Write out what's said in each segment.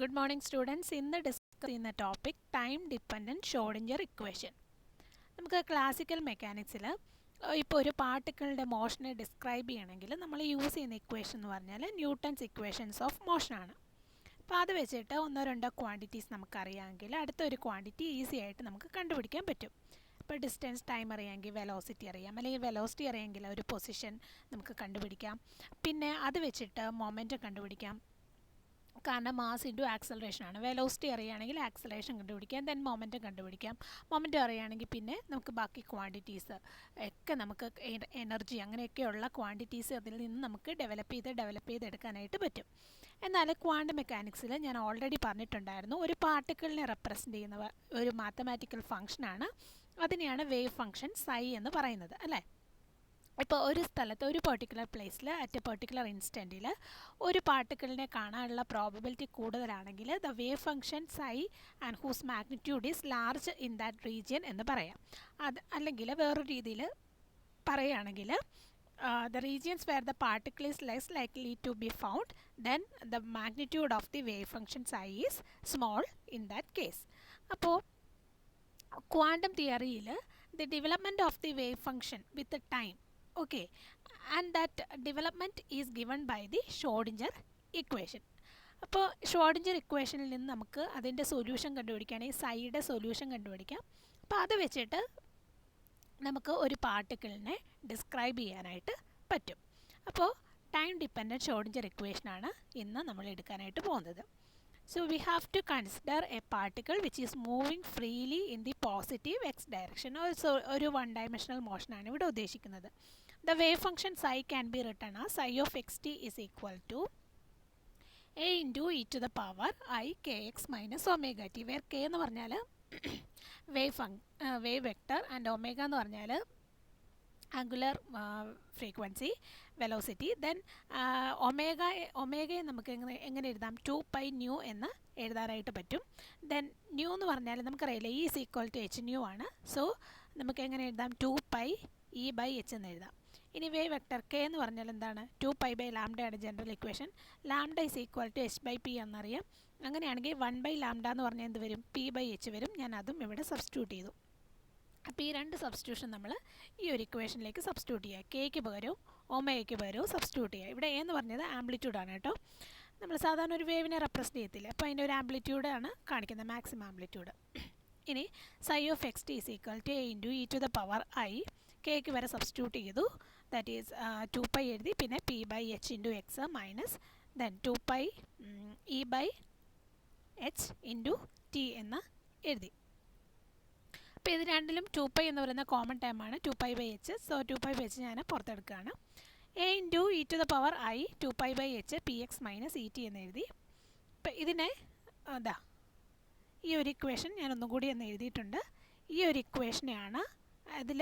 Good morning students. ഇന്ന് discuss ചെയ്യുന്ന topic time dependent Schrodinger equation. നമുക്ക് ക്ലാസിക്കൽ മെക്കാനിക്സിൽ ഇപ്പോൾ ഒരു പാർട്ടിക്കിളിൻ്റെ മോഷനെ ഡിസ്ക്രൈബ് ചെയ്യണമെങ്കിൽ നമ്മൾ യൂസ് ചെയ്യുന്ന ഇക്വേഷൻ എന്ന് പറഞ്ഞാൽ ന്യൂട്ടൺസ് ഇക്വേഷൻസ് ഓഫ് മോഷനാണ്. അപ്പോൾ അത് വെച്ചിട്ട് ഒന്നോ രണ്ടോ ക്വാണ്ടിറ്റീസ് നമുക്കറിയാമെങ്കിൽ അടുത്തൊരു ക്വാണ്ടിറ്റി ഈസി ആയിട്ട് നമുക്ക് കണ്ടുപിടിക്കാൻ പറ്റും. ഇപ്പോൾ ഡിസ്റ്റൻസ് ടൈം അറിയാമെങ്കിൽ വെലോസിറ്റി അറിയാം, അല്ലെങ്കിൽ വെലോസിറ്റി അറിയാമെങ്കിൽ ഒരു പൊസിഷൻ നമുക്ക് കണ്ടുപിടിക്കാം. പിന്നെ അത് വെച്ചിട്ട് മൊമെൻറ്റം കണ്ടുപിടിക്കാം, കാരണം മാസ് ഇൻറ്റു ആക്സലറേഷൻ ആണ്. വെലോസിറ്റി അറിയുകയാണെങ്കിൽ ആക്സലറേഷൻ കണ്ടുപിടിക്കാം, ദെൻ മൊമെൻറ്റം കണ്ടുപിടിക്കാം. മൊമെൻറ്റം അറിയുകയാണെങ്കിൽ പിന്നെ നമുക്ക് ബാക്കി ക്വാണ്ടിറ്റീസ് ഒക്കെ നമുക്ക് എനർജി അങ്ങനെയൊക്കെയുള്ള ക്വാണ്ടിറ്റീസ് അതിൽ നിന്ന് നമുക്ക് ഡെവലപ്പ് ചെയ്തെടുക്കാനായിട്ട് പറ്റും. എന്നാൽ ക്വാണ്ടം മെക്കാനിക്സിൽ ഞാൻ ഓൾറെഡി പറഞ്ഞിട്ടുണ്ടായിരുന്നു, ഒരു പാർട്ടിക്കിളിനെ റെപ്രസെൻ്റ് ചെയ്യുന്ന ഒരു മാത്തമാറ്റിക്കൽ ഫംഗ്ഷനാണ്, അതിനെയാണ് വേവ് ഫംഗ്ഷൻ സൈ എന്ന് പറയുന്നത്, അല്ലേ? ഇപ്പോൾ ഒരു സ്ഥലത്ത് ഒരു പെർട്ടിക്കുലർ പ്ലേസിൽ അറ്റ് എ പെർട്ടിക്കുലർ ഇൻസ്റ്റൻറ്റിൽ ഒരു പാർട്ടിക്കിളിനെ കാണാനുള്ള പ്രോബബിലിറ്റി കൂടുതലാണെങ്കിൽ the wave function psi and whose magnitude is large in that region എന്ന് പറയാം. അത് അല്ലെങ്കിൽ വേറൊരു രീതിയിൽ പറയുകയാണെങ്കിൽ the regions where the particle is less likely to be found, then the magnitude of the wave function psi is small in that case. അപ്പോൾ quantum തിയറിയിൽ the development of the wave function with the time, okay, and that development is given by the Schrodinger equation. അപ്പോൾ Schrödinger ഇക്വേഷനിൽ നിന്ന് നമുക്ക് അതിൻ്റെ solution കണ്ടുപിടിക്കുകയാണെങ്കിൽ സൈയുടെ solution കണ്ടുപിടിക്കാം. അപ്പോൾ അത് വെച്ചിട്ട് നമുക്ക് ഒരു പാർട്ടിക്കിളിനെ ഡിസ്ക്രൈബ് ചെയ്യാനായിട്ട് പറ്റും. അപ്പോൾ ടൈം ഡിപ്പെൻഡൻറ്റ് ഷ്രോഡിഞ്ചർ ഇക്വേഷനാണ് ഇന്ന് നമ്മൾ എടുക്കാനായിട്ട് പോകുന്നത്. So we have to consider a particle which is moving freely in the positive x direction. Also ഒരു വൺ ഡയമെൻഷണൽ മോഷനാണ് ഇവിടെ ഉദ്ദേശിക്കുന്നത്. The wave function psi can be written as psi of xt is equal to a into e to the power I kx minus omega t, where k എന്ന് പറഞ്ഞാൽ wave vector and omega എന്ന് പറഞ്ഞാൽ angular frequency velocity. Then ഒമേഗയെ നമുക്ക് എങ്ങനെ എഴുതാം? 2π new എന്ന് എഴുതാനായിട്ട് പറ്റും. ദെൻ ന്യൂ എന്ന് പറഞ്ഞാൽ നമുക്കറിയില്ല E is equal to H nu ആണ്. സോ നമുക്ക് എങ്ങനെ എഴുതാം? 2π e/h എന്ന് എഴുതാം. ഇനി വേവ് വെക്ടർ കെ എന്ന് പറഞ്ഞാൽ എന്താണ്? 2π ലാംഡയാണ് general equation. Lambda is equal to h/p എന്നറിയാം. അങ്ങനെയാണെങ്കിൽ 1 ലാംഡ എന്ന് പറഞ്ഞാൽ എന്ത് വരും? p/h വരും. ഞാൻ അതും ഇവിടെ സബ്സ്റ്റിറ്റ്യൂട്ട് ചെയ്തു. അപ്പോൾ ഈ രണ്ട് സബ്സ്റ്റിറ്റ്യൂഷൻ നമ്മൾ ഈ ഒരു ഇക്വേഷനിലേക്ക് സബ്സ്റ്റിറ്റ്യൂട്ട് ചെയ്യുക. കെയ്ക്ക് പകരവും ഒമേഗയ്ക്ക് പകരവും സബ്സ്റ്റിറ്റ്യൂട്ട് ചെയ്യുക. ഇവിടെ എന്ന് പറഞ്ഞത് ആംപ്ലിറ്റ്യൂഡാണ് കേട്ടോ. നമ്മൾ സാധാരണ ഒരു വേവിനെ റെപ്രസെൻ്റ് ചെയ്യത്തില്ല, അപ്പോൾ അതിൻ്റെ ഒരു ആംപ്ലിറ്റ്യൂഡാണ് കാണിക്കുന്നത്, മാക്സിമം ആംപ്ലിറ്റ്യൂഡ്. ഇനി psi of X T is equal to A into E to the power I, കെയ്ക്ക് വരെ സബ്സ്റ്റിറ്റ്യൂട്ട് ചെയ്തു. ദാറ്റ് ഈസ് 2π എഴുതി, പിന്നെ p/h into X minus then 2π e/h into T എന്ന് എഴുതി. അപ്പോൾ ഇത് രണ്ടിലും 2π എന്ന് പറയുന്ന കോമൺ ടൈമാണ്, 2π/h. സോ 2π/h ഞാൻ പുറത്തെടുക്കുകയാണ്. A into E to the power I 2π/h px minus E T എന്ന് എഴുതി. ഇപ്പം ഇതിനെ അതാ ഈ ഒരു ഇക്വേഷൻ ഞാൻ ഒന്നും കൂടി എന്ന് എഴുതിയിട്ടുണ്ട്. ഈ ഒരു ഇക്വേഷനെയാണ് അതിൽ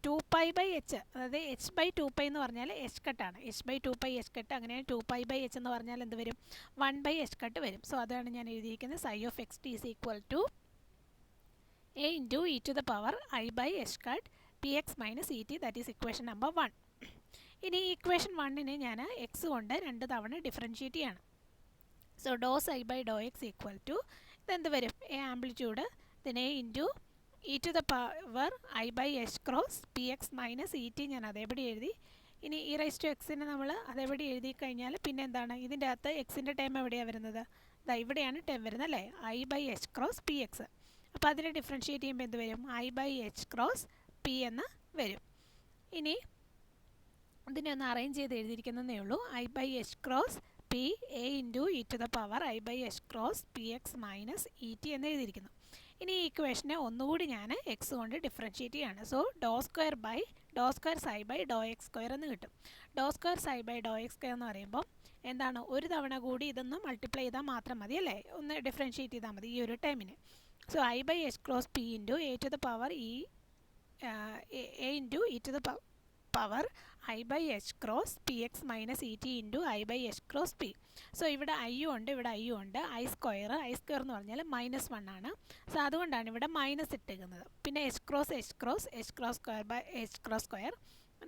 2π/h, അതായത് h/2π എന്ന് പറഞ്ഞാൽ h കട്ടാണ്. h/2π h കട്ട്, അങ്ങനെയാണ് 2π/h എന്ന് പറഞ്ഞാൽ എന്ത് വരും? 1/h കട്ട് വരും. സോ അതാണ് ഞാൻ എഴുതിയിരിക്കുന്നത്. Psi of X T is equal to a into e to the power I/h cut px minus et, that is equation number 1. ഇനി ഇക്വേഷൻ 1നെ ഞാൻ എക്സ് കൊണ്ട് 2 തവണ ഡിഫറൻഷ്യേറ്റ് ചെയ്യണം. So do psi by Dr X equal to ഇതെന്ത് വരും? A amplitude, then a into e to the power I/h cross px minus et, ഞാൻ അതേപടി എഴുതി. ഇനി ഇ റൈസ് ടു എക്സിനെ നമ്മൾ അതേപടി എഴുതി കഴിഞ്ഞാൽ പിന്നെ എന്താണ് ഇതിൻ്റെ അകത്ത് എക്സിൻ്റെ ടൈം എവിടെയാണ് വരുന്നത്? ഇവിടെയാണ് ടൈം വരുന്നത്, അല്ലേ? I/h cross px. അപ്പോൾ അതിനെ ഡിഫറൻഷ്യേറ്റ് ചെയ്യുമ്പോൾ എന്ത് വരും? I/h ക്രോസ് പി എന്ന് വരും. ഇനി ഇതിനെ ഒന്ന് അറേഞ്ച് ചെയ്ത് എഴുതിയിരിക്കുന്നതേ ഉള്ളൂ. I/h cross P A into E to the power I/h cross P X minus E T എന്ന് എഴുതിയിരിക്കുന്നു. ഇനി ഈ ഇക്വേഷനെ ഒന്നുകൂടി ഞാൻ എക്സ് കൊണ്ട് ഡിഫറൻഷ്യേറ്റ് ചെയ്യാണ്. So doe square psi by Dr X square എന്ന് കിട്ടും. Doe square psi by Dr X square എന്ന് പറയുമ്പോൾ എന്താണ്? ഒരു തവണ കൂടി ഇതൊന്ന് മൾട്ടിപ്ലൈ ചെയ്താൽ മാത്രം മതി, അല്ലേ? ഒന്ന് ഡിഫറൻഷ്യേറ്റ് ചെയ്താൽ മതി ഈ ഒരു ടൈമിന്. So I/h cross p into a to the power a into e to the power I/h cross px minus et into I/h cross p. So ഇവിടെ ഐയും ഉണ്ട്, ഇവിടെ ഐയും ഉണ്ട്. ഐ സ്ക്വയർ എന്ന് പറഞ്ഞാൽ -1 ആണ്. സോ അതുകൊണ്ടാണ് ഇവിടെ മൈനസ് ഇട്ടേക്കുന്നത്. പിന്നെ h cross square by h cross square.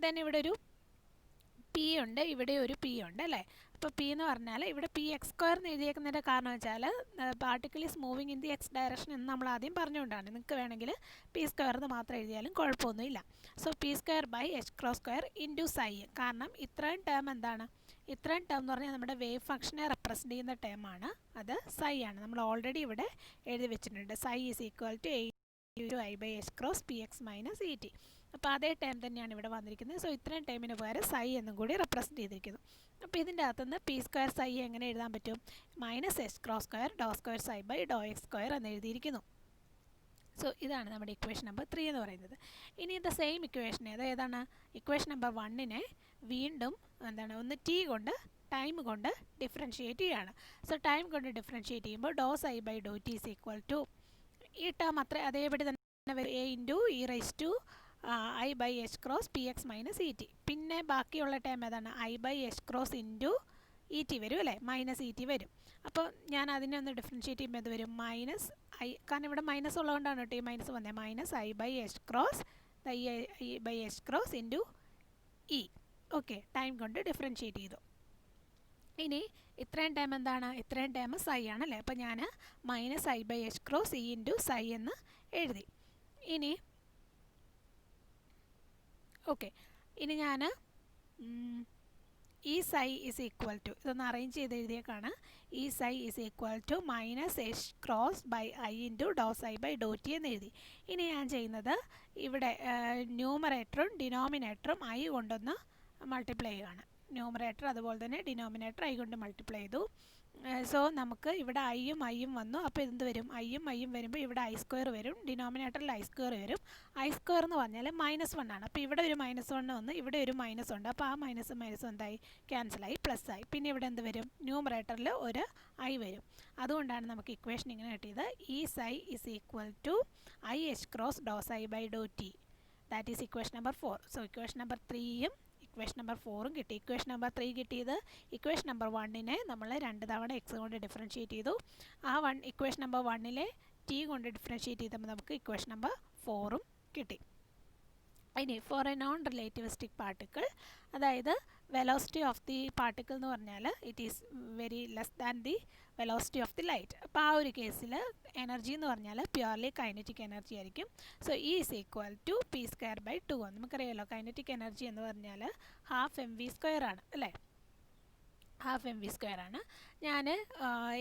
Then ഇവിടെ ഒരു പി ഉണ്ട്, ഇവിടെ ഒരു പി ഉണ്ട്, അല്ലേ? അപ്പോൾ പി എന്ന് പറഞ്ഞാൽ ഇവിടെ പി എക്സ് സ്ക്വയർ എന്ന് എഴുതിയേക്കുന്നതിൻ്റെ കാരണം വെച്ചാൽ particle is moving in the X direction എന്ന് നമ്മൾ ആദ്യം പറഞ്ഞുകൊണ്ടാണ്. നിങ്ങൾക്ക് വേണമെങ്കിൽ പി സ്ക്വയർ എന്ന് മാത്രം എഴുതിയാലും കുഴപ്പമൊന്നുമില്ല. So P square by H cross square into സൈ. കാരണം ഇത്രയും ടേം എന്താണ്, ഇത്രയും ടേം എന്ന് പറഞ്ഞാൽ നമ്മുടെ വേവ് ഫംഗ്ഷനെ റെപ്രസെൻ്റ് ചെയ്യുന്ന ടേമാണ്, അത് സൈ ആണ്. നമ്മൾ ഓൾറെഡി ഇവിടെ എഴുതി വെച്ചിട്ടുണ്ട്. Psi is equal to I by H cross P X minus E T. അപ്പോൾ അതേ ടൈം തന്നെയാണ് ഇവിടെ വന്നിരിക്കുന്നത്. സോ ഇത്രയും ടൈമിന് പകരം സൈ എന്നും കൂടി റെപ്രസെൻറ്റ് ചെയ്തിരിക്കുന്നു. അപ്പോൾ ഇതിൻ്റെ അകത്തുനിന്ന് പി സ്ക്വയർ സൈ എങ്ങനെ എഴുതാൻ പറ്റും? Minus H cross square Dr square psi by Dr X square എന്ന് എഴുതിയിരിക്കുന്നു. സോ ഇതാണ് നമ്മുടെ ഇക്വേഷൻ നമ്പർ 3 എന്ന് പറയുന്നത്. ഇനി ഇത് സെയിം ഇക്വേഷൻ ഏതാണ്? ഇക്വേഷൻ നമ്പർ 1നെ വീണ്ടും എന്താണ്, ഒന്ന് ടി കൊണ്ട് ടൈം കൊണ്ട് ഡിഫറൻഷിയേറ്റ് ചെയ്യുകയാണ്. സോ ടൈം കൊണ്ട് ഡിഫറൻഷിയേറ്റ് ചെയ്യുമ്പോൾ doe psi by Dr T is equal to ഈ ടേം അത്ര അതേപടി തന്നെ വരും, A into E raise to I by H cross P X minus E T. പിന്നെ ബാക്കിയുള്ള ടേം ഏതാണ്? I by H cross into E T വരും അല്ലേ, മൈനസ് ഇ ടി വരും. അപ്പോൾ ഞാൻ അതിനെ ഒന്ന് ഡിഫറൻഷിയേറ്റ് ചെയ്യുമ്പോൾ എന്ത് വരും? മൈനസ് ഐ, കാരണം ഇവിടെ മൈനസ് ഉള്ളതുകൊണ്ടാണ് കേട്ടോ ഈ മൈനസ് വന്നത്. Minus I by H cross I by H cross into E. Okay, time കൊണ്ട് ഡിഫറൻഷിയേറ്റ് ചെയ്തു. ഇനി ഇത്രയും ടൈം എന്താണ്? ഇത്രയും ടൈം സൈ ആണല്ലേ. അപ്പോൾ ഞാൻ minus I by H cross E into psi എന്ന് എഴുതി. ഇനി ഓക്കെ, ഇനി ഞാൻ ഈ സൈ ഇസ് ഈക്വൽ ടു, ഇതൊന്ന് അറേഞ്ച് ചെയ്ത് എഴുതിയേക്കാണ്. ഈ psi is equal to minus H cross by I into do psi by Dr T എന്ന് എഴുതി. ഇനി ഞാൻ ചെയ്യുന്നത് ഇവിടെ ന്യൂമറേറ്ററും ഡിനോമിനേറ്ററും ഐ കൊണ്ടൊന്ന് മൾട്ടിപ്ലൈ ചെയ്യുകയാണ്. ന്യൂമറേറ്റർ അതുപോലെ തന്നെ ഡിനോമിനേറ്റർ ഐ കൊണ്ട് മൾട്ടിപ്ലൈ ചെയ്തു. സോ നമുക്ക് ഇവിടെ ഐയും ഐയും വന്നു. അപ്പോൾ എന്ത് വരും? ഐയും വരുമ്പോൾ ഇവിടെ ഐ സ്ക്വയർ വരും, ഡിനോമിനേറ്ററിൽ ഐ സ്ക്വയർ വരും. ഐ സ്ക്വയർ എന്ന് പറഞ്ഞാൽ -1 ആണ്. അപ്പോൾ ഇവിടെ ഒരു -1 വന്ന് ഇവിടെ ഒരു മൈനസ് ഉണ്ട്. അപ്പോൾ ആ മൈനസ് എന്തായി? ക്യാൻസലായി, പ്ലസ് ആയി. പിന്നെ ഇവിടെ എന്ത് വരും? ന്യൂമറേറ്ററിൽ ഒരു ഐ വരും. അതുകൊണ്ടാണ് നമുക്ക് ഇക്വേഷൻ ഇങ്ങനെ കിട്ടിയത്. ഈ psi is equal to I H cross Dr psi by Dr T. That is equation number 4. So equation number 3യും ഇക്വേഷൻ നമ്പർ 4ഉം കിട്ടി. ഇക്വേഷൻ നമ്പർ 3 കിട്ടിയത് ഇക്വേഷൻ നമ്പർ 1നെ നമ്മൾ 2 തവണ എക്സ് കൊണ്ട് ഡിഫറൻഷിയേറ്റ് ചെയ്തു. ആ ഇക്വേഷൻ നമ്പർ 1ലെ ടി കൊണ്ട് ഡിഫറൻഷിയേറ്റ് ചെയ്തപ്പോൾ നമുക്ക് ഇക്വേഷൻ നമ്പർ 4ഉം കിട്ടി. ഇനി for a non relativistic particle, അതായത് വെലോസിറ്റി ഓഫ് ദി പാർട്ടിക്കിൾ എന്ന് പറഞ്ഞാൽ it is very less than the velocity of the light. അപ്പോൾ ആ ഒരു കേസിൽ എനർജി എന്ന് പറഞ്ഞാൽ പ്യുവർലി കൈനറ്റിക് എനർജി ആയിരിക്കും. So E is equal to P square by 2. നമുക്കറിയാമല്ലോ കൈനറ്റിക് എനർജി എന്ന് പറഞ്ഞാൽ ഹാഫ് എം വി സ്ക്വയർ ആണ് അല്ലേ, ഹാഫ് എം വി സ്ക്വയർ ആണ്. ഞാൻ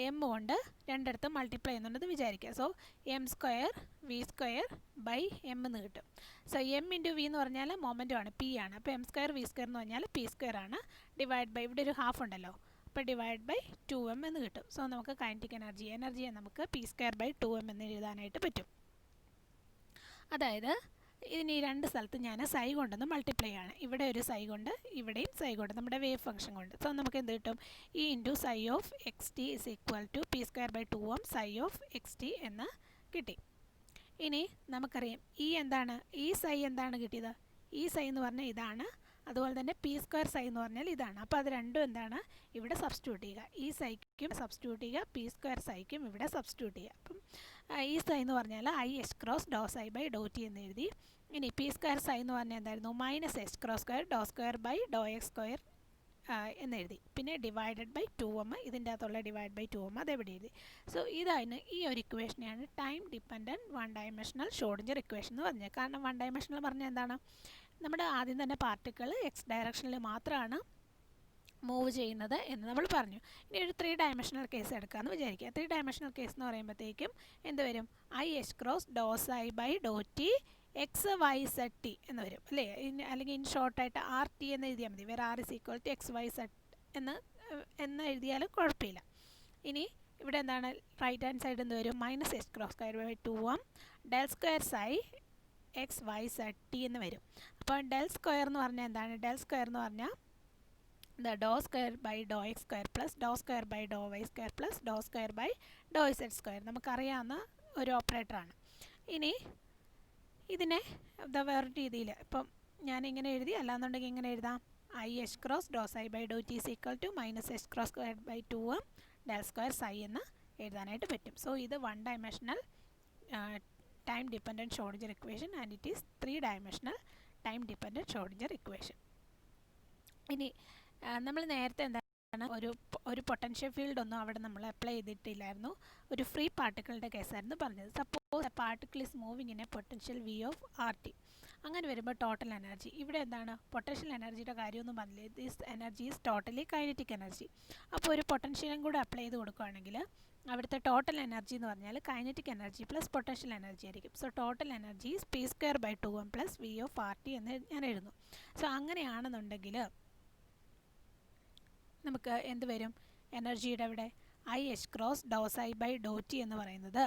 എം കൊണ്ട് രണ്ടിടത്തും മൾട്ടിപ്ലൈ ചെയ്യുന്നുണ്ടെന്ന് വിചാരിക്കുക. So M square V square by M എന്ന് കിട്ടും. സോ എം ഇൻറ്റു വി എന്ന് പറഞ്ഞാൽ മൊമെൻറ്റം ആണ്, പി ആണ്. അപ്പോൾ എം സ്ക്വയർ വി സ്ക്വയർ എന്ന് പറഞ്ഞാൽ പി സ്ക്വയർ ആണ്, ഡിവൈഡ് ബൈ ഇവിടെ ഒരു ഹാഫ് ഉണ്ടല്ലോ, അപ്പോൾ ഡിവൈഡ് ബൈ 2m എന്ന് കിട്ടും. സോ നമുക്ക് കൈനറ്റിക് എനർജിയെ നമുക്ക് പി സ്ക്വയർ ബൈ 2m എന്ന് എഴുതാനായിട്ട് പറ്റും. അതായത് ഇതിന് ഈ രണ്ട് സ്ഥലത്ത് ഞാൻ സൈ കൊണ്ടൊന്ന് മൾട്ടിപ്ലൈ ആണ്. ഇവിടെ ഒരു സൈ കൊണ്ട്, ഇവിടെയും സൈ കൊണ്ട്, നമ്മുടെ വേവ് ഫംഗ്ഷൻ കൊണ്ട്. സോ നമുക്ക് എന്ത് കിട്ടും? E into psi of X T is equal to P square by 2m psi of X T എന്ന് കിട്ടി. ഇനി നമുക്കറിയാം ഈ എന്താണ്, ഈ സൈ എന്താണ് കിട്ടിയത്? ഈ സൈ എന്ന് പറഞ്ഞാൽ ഇതാണ്, അതുപോലെ തന്നെ പി സ്ക്വയർ സൈ എന്ന് പറഞ്ഞാൽ ഇതാണ്. അപ്പോൾ അത് രണ്ടും എന്താണ്? ഇവിടെ സബ്സ്റ്റിറ്റ്യൂട്ട് ചെയ്യുക. ഈ സൈക്കും സബ്സ്റ്റിറ്റ്യൂട്ട് ചെയ്യുക, പി സ്ക്വയർ സൈക്കും ഇവിടെ സബ്സ്റ്റിറ്റ്യൂട്ട് ചെയ്യുക. അപ്പം ഈ സൈ എന്ന് പറഞ്ഞാൽ I H cross Dr psi by Dr T എന്ന് എഴുതി. ഇനി പി സ്ക്വയർ സൈ എന്ന് പറഞ്ഞാൽ എന്തായിരുന്നു? Minus H cross square Dr square by Dr X square എന്നെഴുതി. പിന്നെ ഡിവൈഡഡ് ബൈ 2m, ഇതിൻ്റെ അകത്തുള്ള ഡിവൈഡ് ബൈ 2m അതെവിടെ എഴുതി. സോ ഇതാണ് ഈ ഒരു ഇക്വേഷനെയാണ് time dependent one dimensional Schrodinger equation എന്ന് പറഞ്ഞത്. കാരണം വൺ ഡയമെൻഷണൽ പറഞ്ഞാൽ എന്താണ്? നമ്മുടെ ആദ്യം തന്നെ പാർട്ടിക്കിൾ എക്സ് ഡയറക്ഷനിൽ മാത്രമാണ് മൂവ് ചെയ്യുന്നത് എന്ന് നമ്മൾ പറഞ്ഞു. ഇനി ഒരു 3 ഡയമെൻഷണൽ കേസ് എടുക്കാമെന്ന് വിചാരിക്കുക. 3 ഡയമെൻഷണൽ കേസ് എന്ന് പറയുമ്പോഴത്തേക്കും എന്ത് വരും? I H cross Dr psi by Dr T X Y Z T എന്ന് വരും അല്ലേ. അല്ലെങ്കിൽ ഇൻ ഷോർട്ടായിട്ട് ആർ ടി എന്ന് എഴുതിയാൽ മതി. വേറെ R is equal to X Y Z എന്ന് എഴുതിയാലും കുഴപ്പമില്ല. ഇനി ഇവിടെ എന്താണ്? റൈറ്റ് ഹാൻഡ് സൈഡ് എന്ത് വരും? Minus H cross square by 2m del square psi X Y Z T എന്ന് വരും. അപ്പോൾ ഡെൽ സ്ക്വയർ എന്ന് പറഞ്ഞാൽ എന്താണ്? ഡെൽ സ്ക്വയർ എന്ന് പറഞ്ഞാൽ doe square by Dr X square plus doe square by doe Y square plus doe square by doe Z square. നമുക്കറിയാവുന്ന ഒരു ഓപ്പറേറ്ററാണ്. ഇനി ഇതിനെ വേറെ രീതിയിൽ ഇപ്പം ഞാനിങ്ങനെ എഴുതി, അല്ലാന്നുണ്ടെങ്കിൽ ഇങ്ങനെ എഴുതാം. I H cross Dr psi by Dr T is equal to minus H cross square by 2m del square psi എന്ന് എഴുതാനായിട്ട് പറ്റും. സോ ഇത് one dimensional time dependent Schrodinger equation and it is 3-dimensional time dependent Schrodinger equation. ഇനി നമ്മൾ നേരത്തെ എന്താ ഒരു potential field ഒന്നും അവിടെ നമ്മൾ അപ്ലൈ ചെയ്തിട്ടില്ലായിരുന്നു. ഒരു ഫ്രീ പാർട്ടിക്കിളിൻ്റെ കേസായിരുന്നു പറഞ്ഞത്. Suppose a particle is moving in a potential V of R T. അങ്ങനെ വരുമ്പോൾ ടോട്ടൽ എനർജി ഇവിടെ എന്താണ്, പൊട്ടൻഷ്യൽ എനർജിയുടെ കാര്യമൊന്നും പറഞ്ഞില്ല. This energy is totally kinetic energy. അപ്പോൾ ഒരു പൊട്ടൻഷ്യലും കൂടെ അപ്ലൈ ചെയ്ത് കൊടുക്കുകയാണെങ്കിൽ അവിടുത്തെ ടോട്ടൽ എനർജി എന്ന് പറഞ്ഞാൽ kinetic energy plus potential energy ആയിരിക്കും. So total energy is p²/2m plus V of R T എന്ന് ഞാൻ എഴുതുന്നു. സോ അങ്ങനെയാണെന്നുണ്ടെങ്കിൽ നമുക്ക് എന്ത് വരും, എനർജിയുടെ ഇവിടെ IH×∂ψ/∂t എന്ന് പറയുന്നത്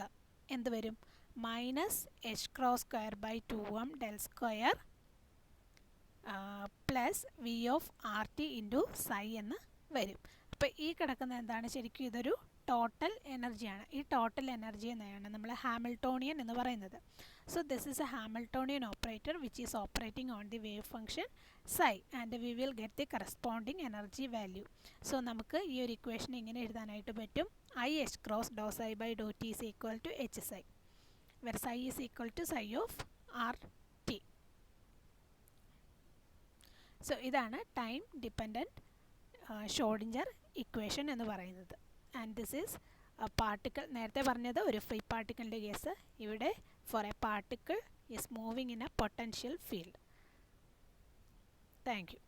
എന്ത് വരും, -h²/2m del² plus V of R T into psi എന്ന് വരും. അപ്പോൾ ഈ കിടക്കുന്ന എന്താണ്, ശരിക്കും ഇതൊരു ടോട്ടൽ എനർജിയാണ്. ഈ ടോട്ടൽ എനർജി എന്നാണ് നമ്മൾ ഹാമിൽട്ടോണിയൻ എന്ന് പറയുന്നത്. So this is A Hamiltonian operator which is operating on the wave function psi and we will get the corresponding energy value. So നമുക്ക് ഈ ഒരു ഇക്വേഷൻ ഇങ്ങനെ എഴുതാനായിട്ട് പറ്റും. IH×∂ψ/∂t is equal to H psi where psi is equal to psi of RT. So ഇതാണ് time dependent Schrodinger equation എന്ന് പറയുന്നത്. And this is particle, നേരത്തെ പറഞ്ഞത് ഒരു ഫ്രീ പാർട്ടിക്കിളിൻ്റെ കേസ്, ഇവിടെ for a particle is moving in a potential field. Thank you.